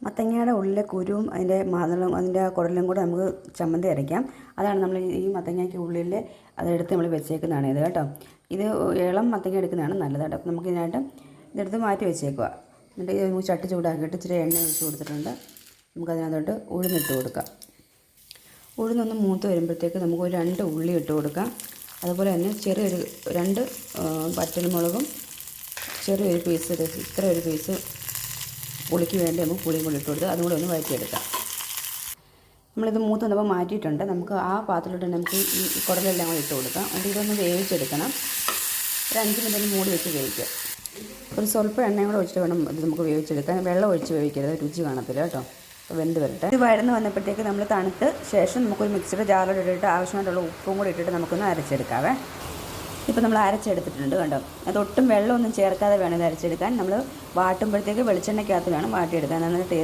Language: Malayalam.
മത്തങ്ങയുടെ ഉള്ളിലെ കുരുവും അതിൻ്റെ മാതളും അതിൻ്റെ ആ കുടലും കൂടെ നമുക്ക് ചമ്മന്തി അരയ്ക്കാം. അതാണ് നമ്മൾ ഈ മത്തങ്ങയ്ക്ക് ഉള്ളിൽ അതെടുത്ത് നമ്മൾ വെച്ചേക്കുന്നതാണ് ഇത് കേട്ടോ. ഇത് ഇളം മത്തങ്ങ എടുക്കുന്നതാണ് നല്ലത് കേട്ടോ. നമുക്ക് ഇതിനായിട്ട് ഇതെടുത്ത് മാറ്റി വെച്ചേക്കുക. എന്നിട്ട് ഇത് നമുക്ക് ചട്ടി ചൂടാക്കിയിട്ട് ഇച്ചിരി എണ്ണ ഒഴിച്ച് കൊടുത്തിട്ടുണ്ട്. നമുക്കതിനകത്തോട്ട് ഉഴുന്നിട്ട് കൊടുക്കാം. ഉഴുന്നൊന്ന് മൂത്ത് വരുമ്പോഴത്തേക്ക് നമുക്ക് ഒരു 2 ഉള്ളി ഇട്ട് കൊടുക്കാം. അതുപോലെ തന്നെ ചെറിയൊരു 2 വറ്റൽമുളകും ചെറിയൊരു പീസ് ഇത്ര ഒരു പീസ് പുളിക്ക് വേണ്ടി നമുക്ക് പുളിയും കൂടി ഇട്ട് കൊടുത്ത് അതും കൂടെ ഒന്ന് വഴറ്റിയെടുക്കാം. നമ്മളിത് മൂത്ത് വന്നപ്പോൾ മാറ്റിയിട്ടുണ്ട്. നമുക്ക് ആ പാത്രത്തിലോട്ട് നമുക്ക് ഈ കുടലെല്ലാം കൂടി ഇട്ട് കൊടുക്കാം. എന്നിട്ട് ഇതൊന്ന് വേവിച്ചെടുക്കണം. ഒരു 5 മിനിറ്റ് മൂടി വെച്ച് വേവിക്കുക. ഒരു സ്വല്പം എണ്ണയും കൂടെ ഒഴിച്ചിട്ട് വേണം ഇത് നമുക്ക് വേവിച്ചെടുക്കാൻ. വെള്ളം ഒഴിച്ച് വേവിക്കരുത്, രുചി കാണത്തില്ല കേട്ടോ. വെന്ത് വരട്ടെ. ഇത് വഴന്ന് വന്നപ്പോഴത്തേക്ക് നമ്മൾ തണുത്ത് ശേഷം നമുക്കൊരു മിക്സിയുടെ ജാറിലോട്ട് ഇട്ടിട്ട് ആവശ്യമായിട്ടുള്ള ഉപ്പും കൂടി ഇട്ടിട്ട് നമുക്കൊന്ന് അരച്ചെടുക്കാവേ. ഇപ്പോൾ നമ്മൾ അരച്ചെടുത്തിട്ടുണ്ട് കണ്ടോ. അതൊട്ടും വെള്ളമൊന്നും ചേർക്കാതെ വേണം ഇത് അരച്ചെടുക്കാൻ. നമ്മൾ വാട്ടുമ്പോഴത്തേക്ക് വെളിച്ചെണ്ണയ്ക്കകത്ത് വേണം വാട്ടിയെടുക്കാൻ. നല്ല ടേസ്റ്റ്